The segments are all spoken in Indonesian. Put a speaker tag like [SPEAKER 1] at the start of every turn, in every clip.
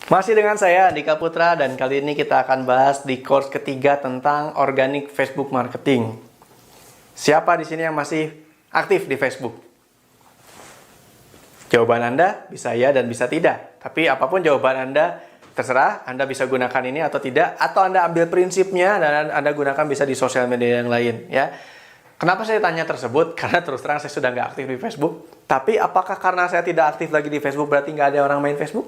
[SPEAKER 1] Masih dengan saya Andika Putra dan kali ini kita akan bahas di course ketiga tentang organic Facebook marketing. Siapa di sini yang masih aktif di Facebook? Jawaban Anda bisa ya dan bisa tidak. Tapi apapun jawaban Anda, terserah Anda bisa gunakan ini atau tidak, atau Anda ambil prinsipnya dan Anda gunakan bisa di sosial media yang lain ya. Kenapa saya tanya tersebut? Karena terus terang saya sudah nggak aktif di Facebook. Tapi apakah karena saya tidak aktif lagi di Facebook berarti nggak ada orang main Facebook?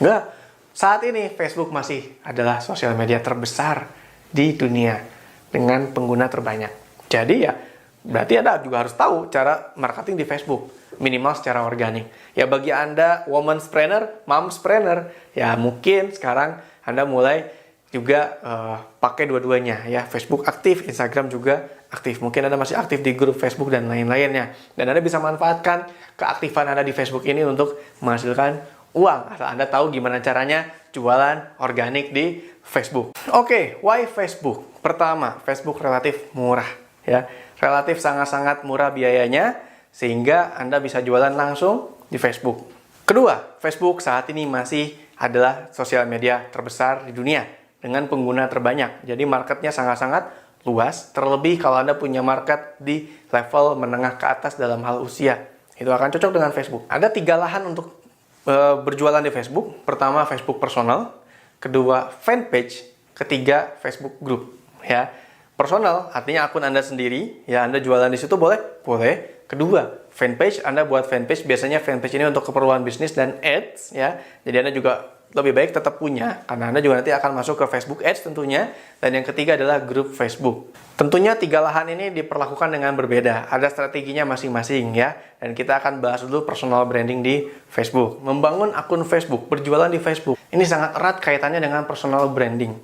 [SPEAKER 1] Enggak. Saat ini Facebook masih adalah sosial media terbesar di dunia dengan pengguna terbanyak. Jadi ya, berarti Anda juga harus tahu cara marketing di Facebook. Minimal secara organik. Ya bagi Anda womanspreneur, momspreneur, ya mungkin sekarang Anda mulai juga pakai dua-duanya ya. Facebook aktif, Instagram juga aktif. Mungkin Anda masih aktif di grup Facebook dan lain-lainnya. Dan Anda bisa manfaatkan keaktifan Anda di Facebook ini untuk menghasilkan uang, asal Anda tahu gimana caranya jualan organik di Facebook. Oke, why Facebook? Pertama, Facebook relatif murah ya. Relatif sangat-sangat murah biayanya sehingga Anda bisa jualan langsung di Facebook. Kedua, Facebook saat ini masih adalah sosial media terbesar di dunia dengan pengguna terbanyak. Jadi marketnya sangat-sangat luas, terlebih kalau Anda punya market di level menengah ke atas dalam hal usia. Itu akan cocok dengan Facebook. Ada 3 lahan untuk berjualan di Facebook. Pertama, Facebook personal. Kedua, fanpage. Ketiga, Facebook group ya. Personal artinya akun Anda sendiri ya, Anda jualan di situ boleh? Boleh. Kedua, fanpage, Anda buat fanpage, biasanya fanpage ini untuk keperluan bisnis dan ads ya. Jadi Anda juga lebih baik tetap punya, karena Anda juga nanti akan masuk ke Facebook Ads tentunya. Dan yang ketiga adalah grup Facebook. Tentunya 3 lahan ini diperlakukan dengan berbeda. Ada strateginya masing-masing ya. Dan kita akan bahas dulu personal branding di Facebook. Membangun akun Facebook, berjualan di Facebook. Ini sangat erat kaitannya dengan personal branding.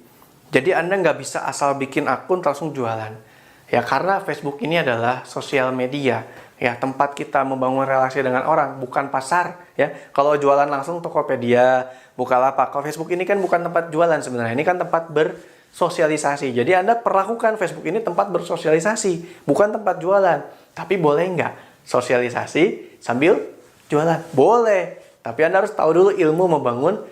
[SPEAKER 1] Jadi Anda nggak bisa asal bikin akun langsung jualan. Ya karena Facebook ini adalah sosial media. Ya, tempat kita membangun relasi dengan orang, bukan pasar ya. Kalau jualan langsung Tokopedia, Bukalapak. Kalau Facebook ini kan bukan tempat jualan sebenarnya, ini kan tempat bersosialisasi. Jadi Anda perlakukan Facebook ini tempat bersosialisasi, bukan tempat jualan. Tapi boleh nggak sosialisasi sambil jualan? Boleh. Tapi Anda harus tahu dulu ilmu membangun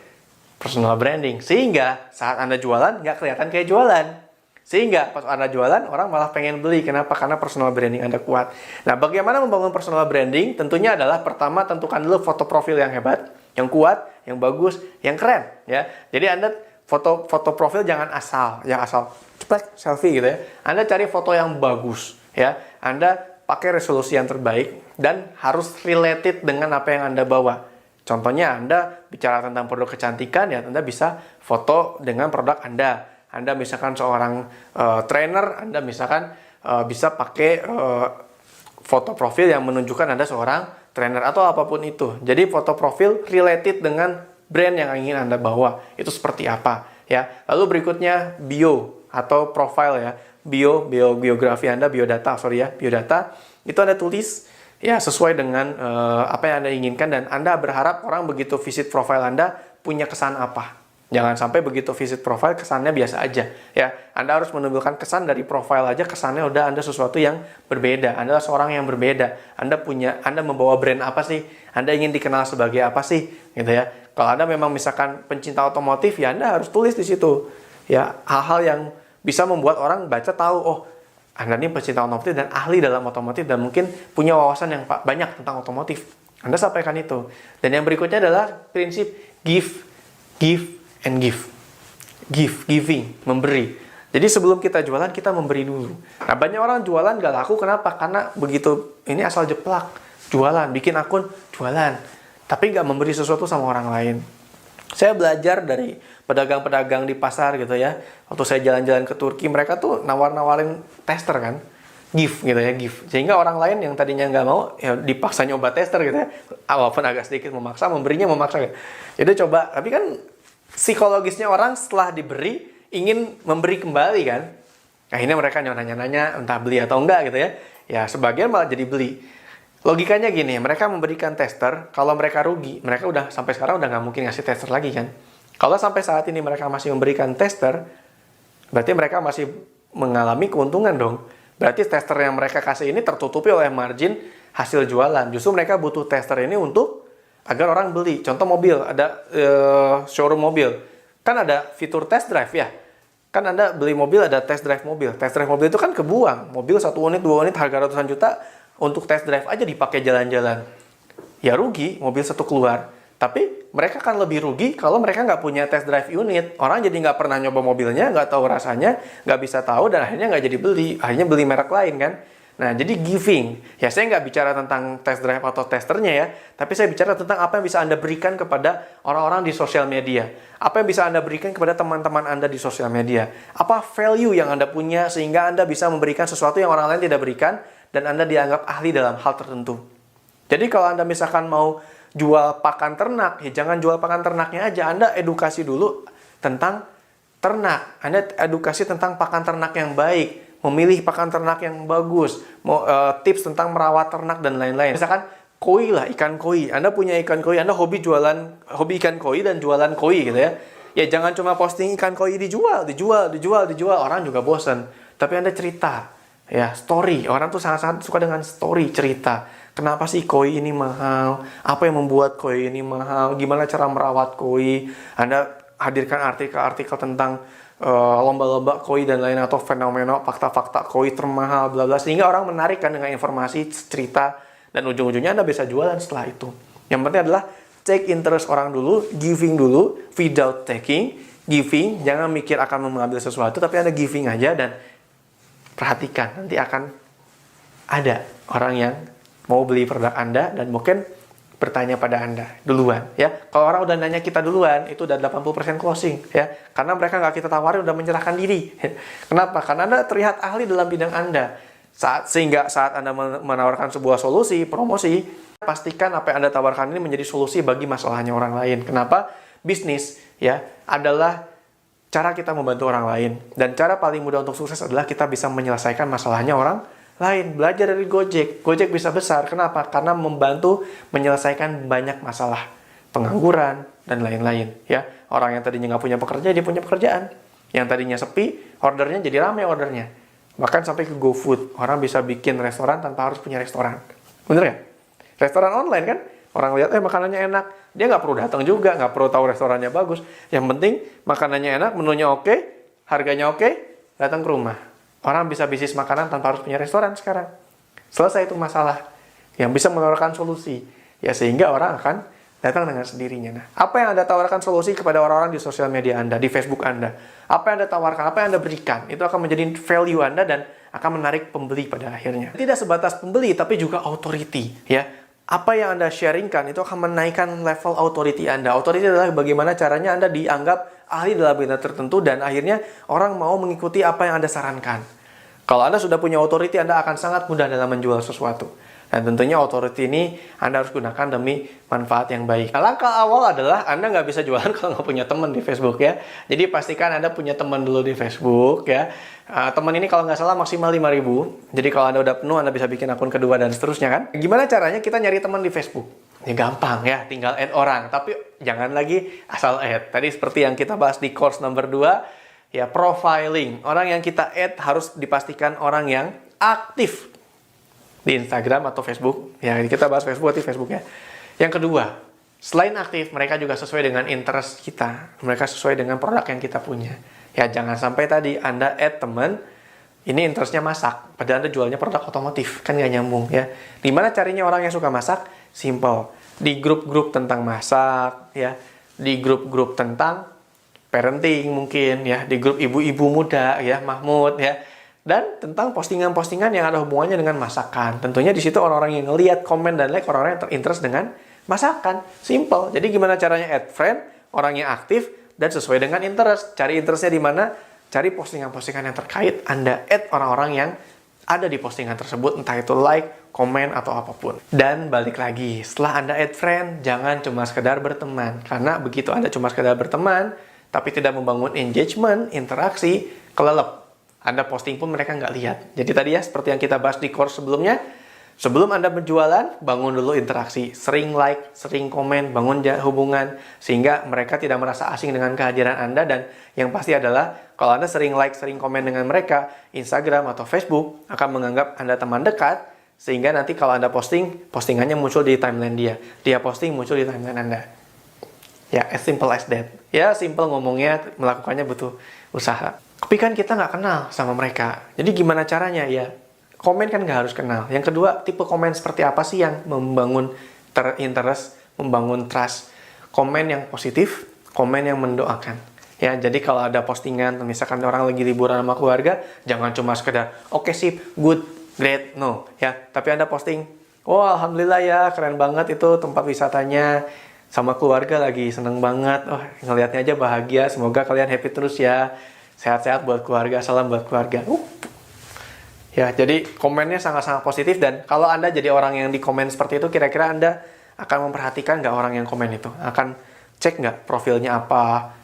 [SPEAKER 1] personal branding. Sehingga saat Anda jualan, nggak kelihatan kayak jualan. Sehingga pas Anda jualan, orang malah pengen beli. Kenapa? Karena personal branding Anda kuat. Nah, bagaimana membangun personal branding? Tentunya adalah pertama tentukan dulu foto profil yang hebat, yang kuat, yang bagus, yang keren. Ya, jadi Anda foto profil jangan asal, yang asal ceplek selfie gitu ya. Anda cari foto yang bagus. Ya, Anda pakai resolusi yang terbaik dan harus related dengan apa yang Anda bawa. Contohnya Anda bicara tentang produk kecantikan, ya Anda bisa foto dengan produk Anda. Anda misalkan seorang trainer, Anda misalkan bisa pakai foto profil yang menunjukkan Anda seorang trainer atau apapun itu. Jadi foto profil related dengan brand yang ingin Anda bawa. Itu seperti apa ya. Lalu berikutnya bio atau profile ya. Biografi Anda, biodata. Itu Anda tulis ya sesuai dengan apa yang Anda inginkan dan Anda berharap orang begitu visit profile Anda punya kesan apa. Jangan sampai begitu visit profile kesannya biasa aja ya. Anda harus menunjukkan kesan dari profile aja, kesannya udah Anda sesuatu yang berbeda. Anda seorang yang berbeda. Anda membawa brand apa sih? Anda ingin dikenal sebagai apa sih? Gitu ya. Kalau Anda memang misalkan pencinta otomotif ya Anda harus tulis di situ. Ya, hal-hal yang bisa membuat orang baca tahu, oh, Anda ini pencinta otomotif dan ahli dalam otomotif dan mungkin punya wawasan yang banyak tentang otomotif. Anda sampaikan itu. Dan yang berikutnya adalah prinsip give and give. Giving, memberi. Jadi sebelum kita jualan, kita memberi dulu. Nah, banyak orang jualan gak laku, kenapa? Karena begitu, ini asal jeplak. Jualan, bikin akun, jualan. Tapi gak memberi sesuatu sama orang lain. Saya belajar dari pedagang-pedagang di pasar gitu ya. Waktu saya jalan-jalan ke Turki, mereka tuh nawar-nawarin tester kan. Give gitu ya, give. Sehingga orang lain yang tadinya nggak mau, ya dipaksa nyoba tester gitu ya. Walaupun agak sedikit memaksa, memberinya memaksa gitu. Jadi coba, tapi kan psikologisnya orang setelah diberi ingin memberi kembali kan. Akhirnya mereka nanya-nanya entah beli atau enggak gitu ya. Ya sebagian malah jadi beli. Logikanya gini, mereka memberikan tester, kalau mereka rugi, mereka udah sampai sekarang udah nggak mungkin ngasih tester lagi kan. Kalau sampai saat ini mereka masih memberikan tester, berarti mereka masih mengalami keuntungan dong. Berarti tester yang mereka kasih ini tertutupi oleh margin hasil jualan. Justru mereka butuh tester ini untuk agar orang beli. Contoh mobil, ada showroom mobil. Kan ada fitur test drive ya. Kan Anda beli mobil, ada test drive mobil. Test drive mobil itu kan kebuang. Mobil 1 unit, 2 unit, harga ratusan juta, untuk test drive aja dipakai jalan-jalan. Ya rugi, mobil satu keluar. Tapi mereka kan lebih rugi kalau mereka nggak punya test drive unit. Orang jadi nggak pernah nyoba mobilnya, nggak tahu rasanya, nggak bisa tahu, dan akhirnya nggak jadi beli. Akhirnya beli merek lain kan. Nah, jadi giving. Ya, saya nggak bicara tentang test drive atau testernya ya, tapi saya bicara tentang apa yang bisa Anda berikan kepada orang-orang di sosial media. Apa yang bisa Anda berikan kepada teman-teman Anda di sosial media. Apa value yang Anda punya sehingga Anda bisa memberikan sesuatu yang orang lain tidak berikan, dan Anda dianggap ahli dalam hal tertentu. Jadi kalau Anda misalkan mau jual pakan ternak, ya jangan jual pakan ternaknya aja. Anda edukasi dulu tentang ternak. Anda edukasi tentang pakan ternak yang baik, memilih pakan ternak yang bagus, tips tentang merawat ternak dan lain-lain. Misalkan koi lah, ikan koi. Anda punya ikan koi, Anda hobi ikan koi dan jualan koi gitu ya. Ya jangan cuma posting ikan koi dijual. Orang juga bosan. Tapi Anda cerita, ya story. Orang tuh sangat-sangat suka dengan story, cerita. Kenapa sih koi ini mahal? Apa yang membuat koi ini mahal? Gimana cara merawat koi? Anda hadirkan artikel-artikel tentang lomba-lomba koi dan lain, atau fenomena fakta-fakta koi termahal bla bla, sehingga orang menarik kan dengan informasi, cerita, dan ujung-ujungnya Anda bisa jualan setelah itu. Yang penting adalah take interest orang dulu, giving dulu without taking. Giving, jangan mikir akan mengambil sesuatu, tapi Anda giving aja, dan perhatikan nanti akan ada orang yang mau beli produk Anda dan mungkin bertanya pada Anda duluan ya. Kalau orang udah nanya kita duluan, itu udah 80% closing ya. Karena mereka nggak kita tawarin, udah menyerahkan diri. Kenapa? Karena Anda terlihat ahli dalam bidang Anda. Sehingga saat Anda menawarkan sebuah solusi, promosi, pastikan apa yang Anda tawarkan ini menjadi solusi bagi masalahnya orang lain. Kenapa? Bisnis ya adalah cara kita membantu orang lain. Dan cara paling mudah untuk sukses adalah kita bisa menyelesaikan masalahnya orang lain. Belajar dari Gojek. Gojek bisa besar. Kenapa? Karena membantu menyelesaikan banyak masalah. Pengangguran, dan lain-lain. Ya, orang yang tadinya nggak punya pekerjaan, dia punya pekerjaan. Yang tadinya sepi, ordernya jadi ramai ordernya. Bahkan sampai ke GoFood. Orang bisa bikin restoran tanpa harus punya restoran. Bener ya? Restoran online kan? Orang lihat, makanannya enak. Dia nggak perlu datang juga, nggak perlu tahu restorannya bagus. Yang penting, makanannya enak, menunya oke, harganya oke, datang ke rumah. Orang bisa bisnis makanan tanpa harus punya restoran sekarang. Selesai itu masalah. Yang bisa menawarkan solusi. Ya sehingga orang akan datang dengan sendirinya. Nah, apa yang Anda tawarkan solusi kepada orang-orang di sosial media Anda, di Facebook Anda? Apa yang Anda tawarkan, apa yang Anda berikan? Itu akan menjadi value Anda dan akan menarik pembeli pada akhirnya. Tidak sebatas pembeli, tapi juga authority. Ya, apa yang Anda sharingkan itu akan menaikkan level authority Anda. Authority adalah bagaimana caranya Anda dianggap ahli dalam bidang tertentu dan akhirnya orang mau mengikuti apa yang Anda sarankan. Kalau Anda sudah punya authority, Anda akan sangat mudah dalam menjual sesuatu. Dan tentunya authority ini Anda harus gunakan demi manfaat yang baik. Nah, langkah awal adalah Anda nggak bisa jualan kalau nggak punya teman di Facebook ya. Jadi pastikan Anda punya teman dulu di Facebook ya. Teman ini kalau nggak salah maksimal 5.000. Jadi kalau Anda udah penuh, Anda bisa bikin akun kedua dan seterusnya kan. Gimana caranya kita nyari teman di Facebook? Ya gampang ya, tinggal add orang. Tapi jangan lagi asal add. Tadi seperti yang kita bahas di course nomor 2. Ya, profiling. Orang yang kita add harus dipastikan orang yang aktif di Instagram atau Facebook. Ya, kita bahas Facebook atau Facebook ya. Yang kedua, selain aktif, mereka juga sesuai dengan interest kita. Mereka sesuai dengan produk yang kita punya. Ya, jangan sampai tadi Anda add teman, ini interestnya masak, padahal Anda jualnya produk otomotif. Kan nggak nyambung ya. Gimana carinya orang yang suka masak? Simple. Di grup-grup tentang masak, ya. Di grup-grup tentang parenting mungkin ya, di grup ibu-ibu muda ya, Mahmud ya, dan tentang postingan-postingan yang ada hubungannya dengan masakan. Tentunya di situ orang-orang yang ngelihat, komen dan like, orang-orang yang terinterest dengan masakan. Simple. Jadi gimana caranya add friend, orang yang aktif dan sesuai dengan interest. Cari interestnya di mana? Cari postingan-postingan yang terkait. Anda add orang-orang yang ada di postingan tersebut, entah itu like, komen, atau apapun. Dan balik lagi, setelah Anda add friend, jangan cuma sekedar berteman. Karena begitu Anda cuma sekedar berteman, tapi tidak membangun engagement, interaksi, kelelep. Anda posting pun mereka nggak lihat. Jadi tadi ya, seperti yang kita bahas di course sebelumnya, sebelum Anda berjualan, bangun dulu interaksi. Sering like, sering komen, bangun hubungan, sehingga mereka tidak merasa asing dengan kehadiran Anda. Dan yang pasti adalah, kalau Anda sering like, sering komen dengan mereka, Instagram atau Facebook akan menganggap Anda teman dekat, Sehingga nanti kalau Anda posting, postingannya muncul di timeline dia. Dia posting, muncul di timeline Anda. Ya, as simple as that. Ya, simple ngomongnya, melakukannya butuh usaha. Tapi kan kita nggak kenal sama mereka. Jadi gimana caranya? Ya, komen kan nggak harus kenal. Yang kedua, tipe komen seperti apa sih yang membangun interest, membangun trust? Komen yang positif, komen yang mendoakan. Ya, jadi kalau ada postingan, misalkan orang lagi liburan sama keluarga, jangan cuma sekedar, oke sip, good, great, no. Ya, tapi Anda posting, oh alhamdulillah ya, keren banget itu tempat wisatanya, sama keluarga lagi seneng banget, oh ngelihatnya aja bahagia, semoga kalian happy terus ya, sehat-sehat buat keluarga, salam buat keluarga. Ya, jadi komennya sangat-sangat positif, dan kalau Anda jadi orang yang di komen seperti itu, kira-kira Anda akan memperhatikan nggak orang yang komen itu? Akan cek nggak profilnya apa?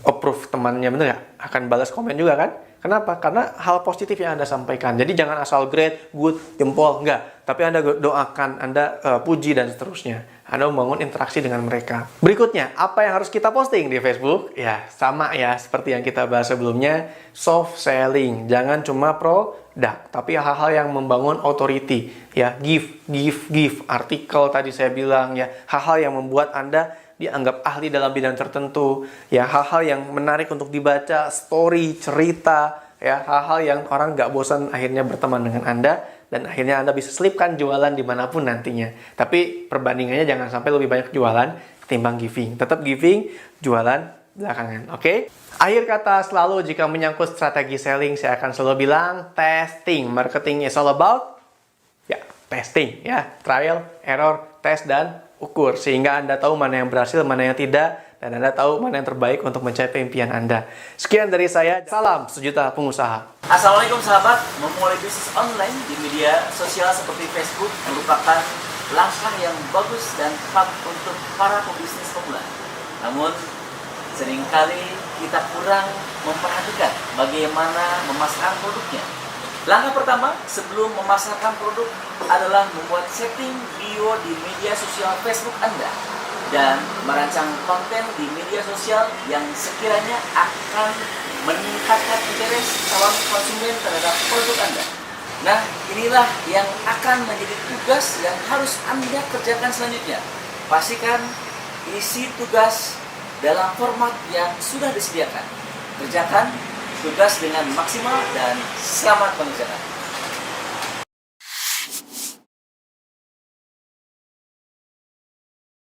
[SPEAKER 1] Approve temannya, bener nggak? Akan balas komen juga kan? Kenapa? Karena hal positif yang Anda sampaikan. Jadi jangan asal great, good, jempol, enggak. Tapi Anda doakan, Anda puji dan seterusnya. Anda membangun interaksi dengan mereka. Berikutnya, apa yang harus kita posting di Facebook? Ya, sama ya, seperti yang kita bahas sebelumnya. Soft selling. Jangan cuma produk, tapi hal-hal yang membangun authority. Ya, give. Artikel tadi saya bilang ya, hal-hal yang membuat Anda dianggap ahli dalam bidang tertentu, ya hal-hal yang menarik untuk dibaca, story, cerita, ya hal-hal yang orang nggak bosan akhirnya berteman dengan Anda, dan akhirnya Anda bisa selipkan jualan dimanapun nantinya. Tapi perbandingannya jangan sampai lebih banyak jualan ketimbang giving. Tetap giving, jualan belakangan, oke? Akhir kata selalu jika menyangkut strategi selling, saya akan selalu bilang testing. Marketing is all about ya testing, ya trial, error, test, dan ukur, sehingga Anda tahu mana yang berhasil, mana yang tidak, dan Anda tahu mana yang terbaik untuk mencapai impian Anda. Sekian dari saya, salam sejuta pengusaha.
[SPEAKER 2] Assalamualaikum sahabat, memulai bisnis online di media sosial seperti Facebook merupakan langkah yang bagus dan tepat untuk para pebisnis pemula. Namun, seringkali kita kurang memperhatikan bagaimana memasarkan produknya. Langkah pertama sebelum memasarkan produk adalah membuat setting bio di media sosial Facebook Anda dan merancang konten di media sosial yang sekiranya akan meningkatkan interest calon konsumen terhadap produk Anda. Nah, inilah yang akan menjadi tugas yang harus Anda kerjakan selanjutnya. Pastikan isi tugas dalam format yang sudah disediakan. Kerjakan tugas dengan maksimal dan selamat mengerjakan.